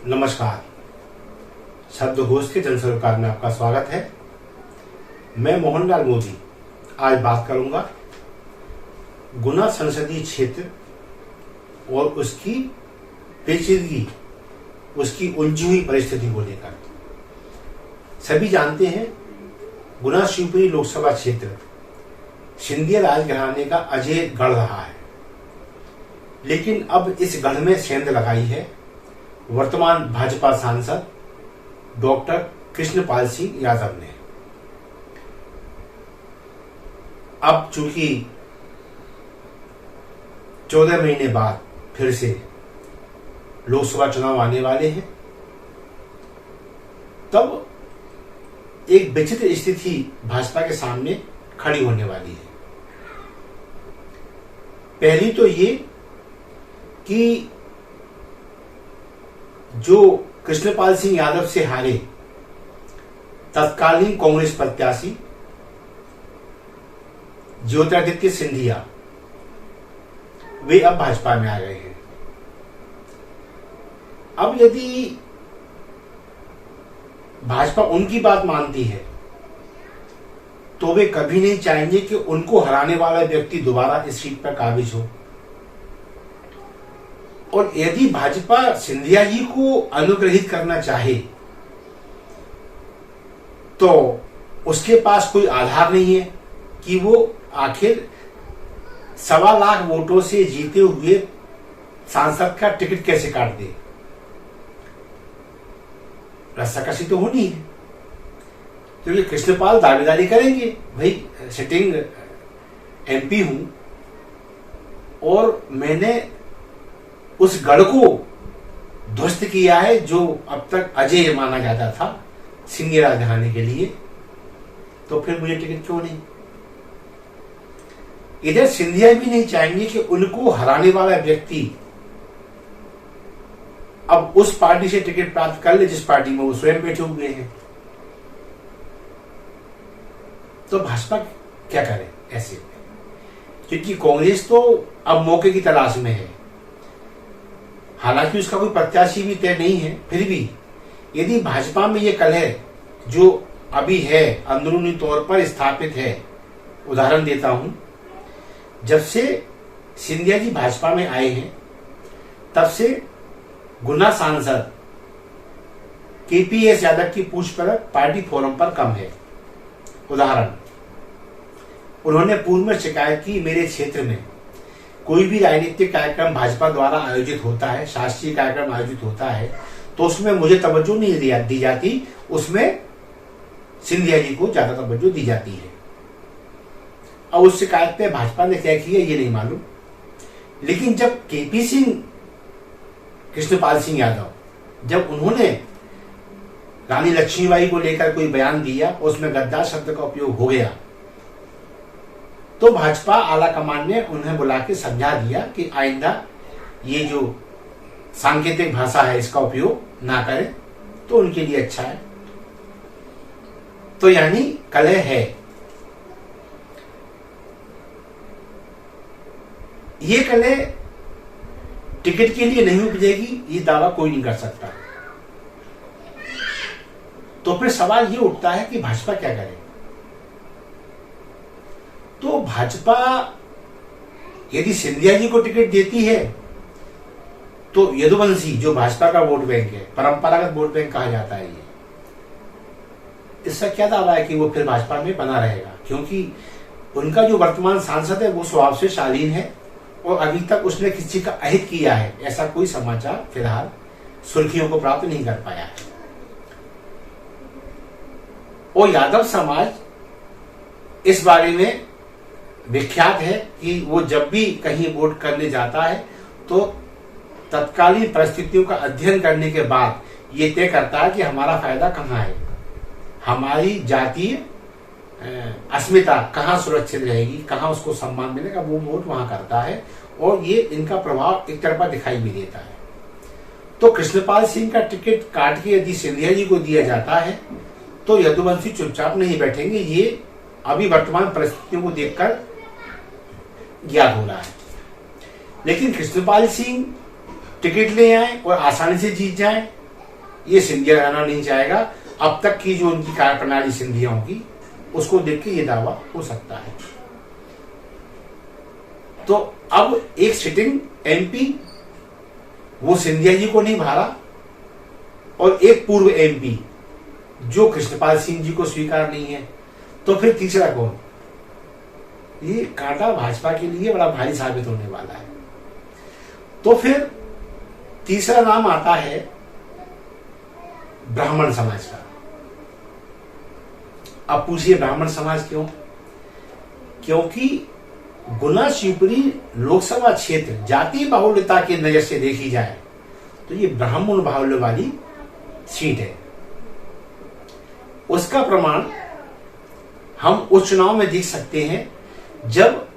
नमस्कार। शब्दघोष के जनसरोकार में आपका स्वागत है। मैं मोहनलाल मोदी आज बात करूंगा गुना संसदीय क्षेत्र और उसकी पेचीदगी, उसकी उलझी हुई परिस्थिति को लेकर। सभी जानते हैं गुना शिवपुरी लोकसभा क्षेत्र सिंधिया राजघराने का अजय गढ़ रहा है, लेकिन अब इस गढ़ में सेंध लगाई है वर्तमान भाजपा सांसद डॉक्टर कृष्णपाल सिंह यादव ने। अब चूंकि 14 महीने बाद फिर से लोकसभा चुनाव आने वाले हैं, तब एक विचित्र स्थिति भाजपा के सामने खड़ी होने वाली है। पहली तो ये कि जो कृष्णपाल सिंह यादव से हारे तत्कालीन कांग्रेस प्रत्याशी ज्योतिरादित्य सिंधिया, वे अब भाजपा में आ गए हैं। अब यदि भाजपा उनकी बात मानती है तो वे कभी नहीं चाहेंगे कि उनको हराने वाला व्यक्ति दोबारा इस सीट पर काबिज हो। और यदि भाजपा सिंधिया जी को अनुग्रहित करना चाहे तो उसके पास कोई आधार नहीं है कि वो आखिर 1.25 लाख वोटों से जीते हुए सांसद का टिकट कैसे काट दे। रस्साकशी तो होनी है, क्योंकि कृष्णपाल दावेदारी करेंगे, भाई सिटिंग एमपी हूं और मैंने उस गढ़ को ध्वस्त किया है जो अब तक अजय माना जाता था सिंधिया राजघराने के लिए, तो फिर मुझे टिकट क्यों नहीं। इधर सिंधिया भी नहीं चाहेंगे कि उनको हराने वाला व्यक्ति अब उस पार्टी से टिकट प्राप्त कर ले जिस पार्टी में वो स्वयं बैठे हुए हैं। तो भाजपा क्या करे ऐसे में, क्योंकि कांग्रेस तो अब मौके की तलाश में है। हालांकि उसका कोई प्रत्याशी भी तय नहीं है, फिर भी यदि भाजपा में ये कलह जो अभी है अंदरूनी तौर पर स्थापित है, उदाहरण देता हूं, जब से सिंधिया जी भाजपा में आए हैं तब से गुना सांसद केपीएस यादव की पूछपरछ पार्टी फोरम पर कम है। उदाहरण, उन्होंने पूर्व में शिकायत की, मेरे क्षेत्र में कोई भी राजनीतिक कार्यक्रम भाजपा द्वारा आयोजित होता है, शासकीय कार्यक्रम आयोजित होता है, तो उसमें मुझे तवज्जो नहीं दी जाती, उसमें सिंधिया जी को ज्यादा तवज्जो दी जाती है। अब उस शिकायत पे भाजपा ने क्या किया ये नहीं मालूम, लेकिन जब केपी सिंह कृष्णपाल सिंह यादव जब उन्होंने रानी लक्ष्मीबाई को लेकर कोई बयान दिया, उसमें गद्दार शब्द का उपयोग हो गया, तो भाजपा आला कमान ने उन्हें बुला के समझा दिया कि आइंदा ये जो सांकेतिक भाषा है इसका उपयोग ना करें, तो उनके लिए अच्छा है। तो यानी कलह है। ये कलह टिकट के लिए नहीं उपजेगी, ये दावा कोई नहीं कर सकता। तो फिर सवाल ये उठता है कि भाजपा क्या करे। तो भाजपा यदि सिंधिया जी को टिकट देती है तो यदुवंशी जो भाजपा का वोट बैंक है, परंपरागत वोट बैंक कहा जाता है, ये इसका क्या दावा है कि वो फिर भाजपा में बना रहेगा, क्योंकि उनका जो वर्तमान सांसद है वो स्वभाव से शालीन है और अभी तक उसने किसी का अहित किया है ऐसा कोई समाचार फिलहाल सुर्खियों को प्राप्त नहीं कर पाया है। और यादव समाज इस बारे में विख्यात है कि वो जब भी कहीं वोट करने जाता है तो तत्कालीन परिस्थितियों का अध्ययन करने के बाद ये तय करता है कि हमारा फायदा कहाँ है, हमारी जातीय अस्मिता कहाँ सुरक्षित रहेगी, कहाँ उसको सम्मान मिलेगा, वो वोट वहां करता है। और ये इनका प्रभाव एक तरफा दिखाई भी देता है। तो कृष्णपाल सिंह का टिकट काट के यदि सिंधिया जी को दिया जाता है तो यदुवंशी चुपचाप नहीं बैठेंगे, ये अभी वर्तमान परिस्थितियों को देखकर ज्ञात हो रहा है। लेकिन कृष्णपाल सिंह टिकट ले आए और आसानी से जीत जाए ये सिंधिया रहना नहीं चाहेगा। अब तक की जो उनकी कार्यप्रणाली सिंधियाओं की, उसको देख के ये दावा हो सकता है। तो अब एक सिटिंग एमपी वो सिंधिया जी को नहीं भारा, और एक पूर्व एमपी जो कृष्णपाल सिंह जी को स्वीकार नहीं है, तो फिर तीसरा कौन? ये कांटा भाजपा के लिए बड़ा भारी साबित होने वाला है। तो फिर तीसरा नाम आता है ब्राह्मण समाज का। अब पूछिए ब्राह्मण समाज क्यों? क्योंकि गुना शिवपुरी लोकसभा क्षेत्र जाति बाहुल्यता की नजर से देखी जाए तो ये ब्राह्मण बाहुल्य वाली सीट है। उसका प्रमाण हम उस चुनाव में देख सकते हैं जब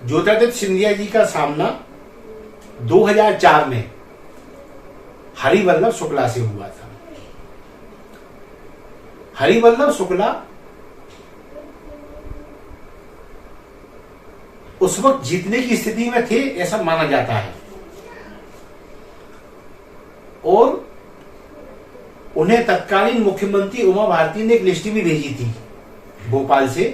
ज्योतिरादित्य सिंधिया जी का सामना 2004 में हरिवल्लभ शुक्ला से हुआ था। हरिवल्लभ शुक्ला उस वक्त जीतने की स्थिति में थे ऐसा माना जाता है, और उन्हें तत्कालीन मुख्यमंत्री उमा भारती ने एक लिस्ट भी भेजी थी भोपाल से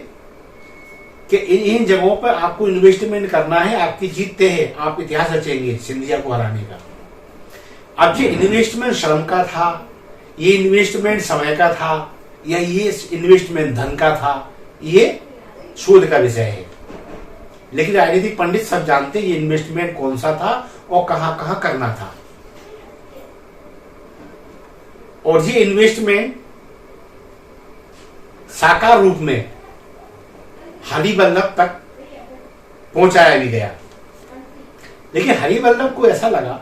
कि इन जगहों पर आपको इन्वेस्टमेंट करना है, आपकी जीत तय है, आप इतिहास रचेंगे सिंधिया को हराने का। अब ये इन्वेस्टमेंट श्रम का था, ये इन्वेस्टमेंट समय का था, या ये इन्वेस्टमेंट धन का था, ये शोध का विषय है। लेकिन राजनीतिक पंडित सब जानते ये इन्वेस्टमेंट कौन सा था और कहां कहां करना था। और ये इन्वेस्टमेंट साकार रूप में हरिवल्लभ तक पहुंचाया भी गया। लेकिन हरिवल्लभ को ऐसा लगा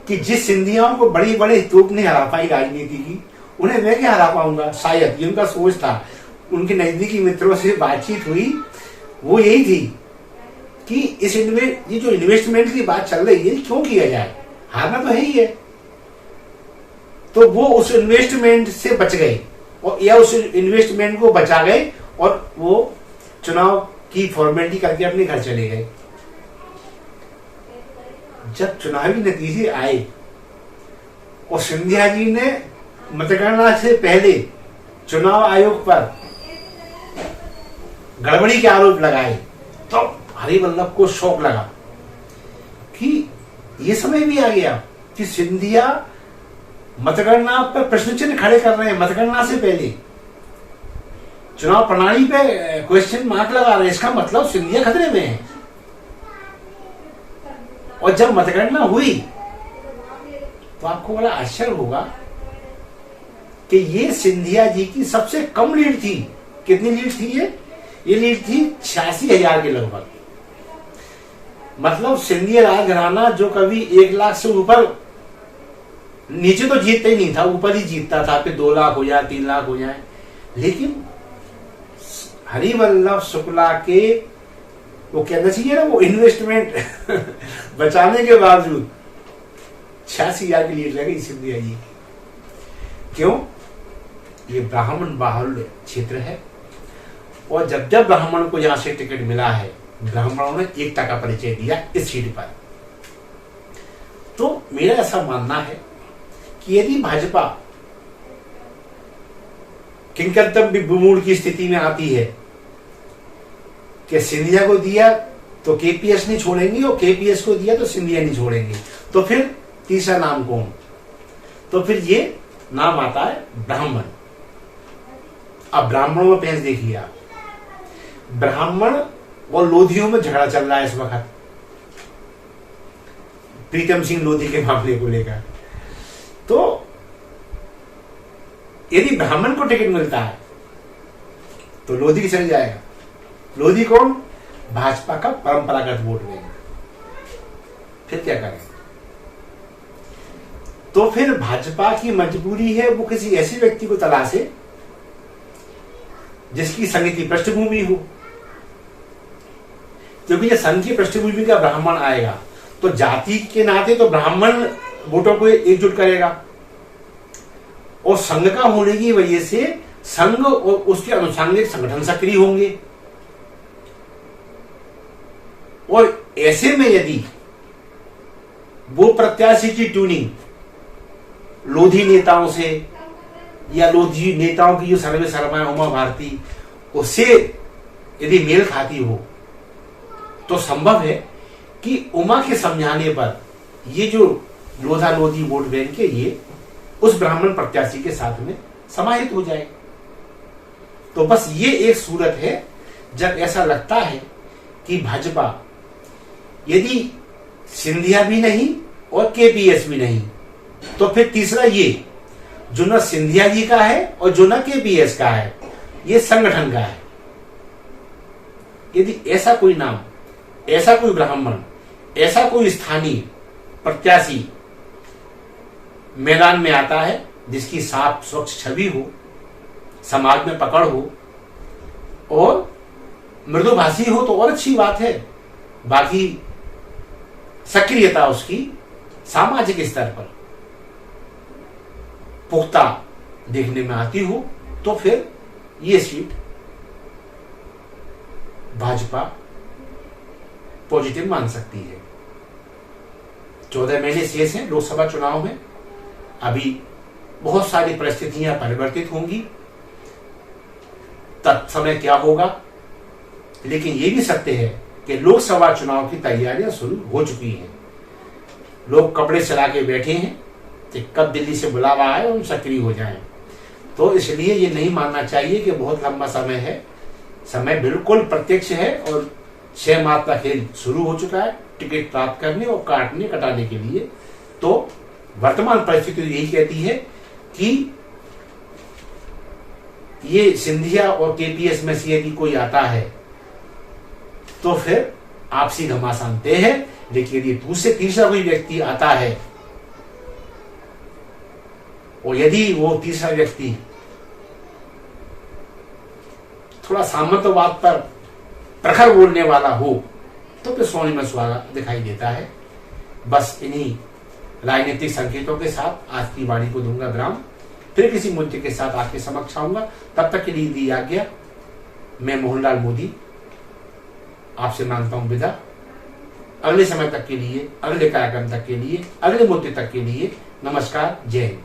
कि जिस सिंधियाओं को बड़ी बड़े तोप ने हरा पाई राजनीति की, उन्हें मैं क्या हरा पाऊंगा, शायद ये उनका सोच था। उनके नजदीकी मित्रों से बातचीत हुई, वो यही थी कि ये जो इन्वेस्टमेंट की बात चल रही है क्यों किया जाए, हारना तो है ही है। तो वो उस इन्वेस्टमेंट से बच गए, और या उस इन्वेस्टमेंट को बचा गए, और वो चुनाव की फॉर्मेलिटी करके अपने घर चले गए। जब चुनावी नतीजे आए और सिंधिया जी ने मतगणना से पहले चुनाव आयोग पर गड़बड़ी के आरोप लगाए, तो हरिवल्लभ को शौक लगा कि ये समय भी आ गया कि सिंधिया मतगणना पर प्रश्न चिन्ह खड़े कर रहे हैं, मतगणना से पहले चुनाव प्रणाली पे क्वेश्चन मार्क लगा रहे हैं। इसका मतलब सिंधिया खतरे में है। और जब मतगणना हुई तो आपको बड़ा आश्चर्य होगा कि ये सिंधिया जी की सबसे कम लीड थी। कितनी लीड थी ये लीड थी 86,000 के लगभग। मतलब सिंधिया राजघराना जो कभी 1 लाख से ऊपर, नीचे तो जीतता ही नहीं था, ऊपर ही जीतता था, फिर 2 लाख हो जाए, 3 लाख हो जाए। लेकिन हरिवल्लभ शुक्ला के वो कहना चाहिए ना, वो इन्वेस्टमेंट बचाने के बावजूद 86,000 की लीड लग गई सिंधिया जी। क्यों? ये ब्राह्मण बाहुल्य क्षेत्र है, और जब जब ब्राह्मण को यहां से टिकट मिला है, ब्राह्मणों ने एकता का परिचय दिया इस सीट पर। तो मेरा ऐसा मानना है कि यदि भाजपा किंकरतम्य विमूढ़ की स्थिति में आती है कि सिंधिया को दिया तो केपीएस नहीं छोड़ेंगे, और केपीएस को दिया तो सिंधिया नहीं छोड़ेंगे, तो फिर तीसरा नाम कौन? तो फिर ये नाम आता है ब्राह्मण। अब ब्राह्मणों में पेंच देखिए आप, ब्राह्मण और लोधियों में झगड़ा चल रहा है इस वक्त प्रीतम सिंह लोधी के मामले को लेकर। तो यदि ब्राह्मण को टिकट मिलता है तो लोधी की चल जाएगा। लोधी कौन? भाजपा का परंपरागत वोट बैंक। फिर क्या करें? तो फिर भाजपा की मजबूरी है वो किसी ऐसे व्यक्ति को तलाशे जिसकी संगीत की पृष्ठभूमि हो, क्योंकि जब संघ की पृष्ठभूमि का ब्राह्मण आएगा तो जाति के नाते तो ब्राह्मण वोटों को एकजुट करेगा, और संघ का होने की वजह से संघ और उसके अनुसांगिक संगठन सक्रिय होंगे। और ऐसे में यदि वो प्रत्याशी की ट्यूनिंग लोधी नेताओं से या लोधी नेताओं की जो सर्वे शर्मा है उमा भारती, उससे यदि मेल खाती हो तो संभव है कि उमा के समझाने पर ये जो लोधा लोधी वोट बैंक है ये उस ब्राह्मण प्रत्याशी के साथ में समाहित हो जाए। तो बस ये एक सूरत है जब ऐसा लगता है कि भाजपा यदि सिंधिया भी नहीं और केपीएस भी नहीं, तो फिर तीसरा ये जो न सिंधिया जी का है और जो न केपीएस का है, ये संगठन का है। यदि ऐसा कोई नाम, ऐसा कोई ब्राह्मण, ऐसा कोई स्थानीय प्रत्याशी मैदान में आता है जिसकी साफ स्वच्छ छवि हो, समाज में पकड़ हो और मृदुभाषी हो तो और अच्छी बात है, बाकी सक्रियता उसकी सामाजिक स्तर पर पुख्ता देखने में आती हो, तो फिर ये सीट भाजपा पॉजिटिव मान सकती है। 14 महीने शेष हैं लोकसभा चुनाव में, अभी बहुत सारी परिस्थितियां परिवर्तित होंगी, तब समय क्या होगा, लेकिन यह भी सत्य है कि लोकसभा चुनाव की तैयारियां शुरू हो चुकी हैं। लोग कपड़े चला के बैठे हैं कि कब दिल्ली से बुलावा आए और हम सक्रिय हो जाएं। तो इसलिए ये नहीं मानना चाहिए कि बहुत लंबा समय है, समय बिल्कुल प्रत्यक्ष है और 6 माह का खेल शुरू हो चुका है टिकट प्राप्त करने और काटने कटाने के लिए। तो वर्तमान परिस्थिति यही कहती है कि ये सिंधिया और केपीएस में से यदि कोई आता है तो फिर आपसी घमासान तय है, लेकिन यदि दूसरे तीसरा कोई व्यक्ति आता है और यदि वो तीसरा व्यक्ति थोड़ा सामंतवाद पर प्रखर बोलने वाला हो तो फिर सोने में सुहागा दिखाई देता है। बस इन्हीं राजनीतिक संकेतों के साथ आज की वाणी को दूंगा विराम, फिर किसी मुद्दे के साथ आपके समक्ष आऊंगा। तब तक के लिए दी आज्ञा। मैं मोहनलाल मोदी आपसे मांगता हूं विदा। अगले समय तक के लिए, अगले कार्यक्रम तक के लिए, अगले मुद्दे तक के लिए नमस्कार, जय हिंद।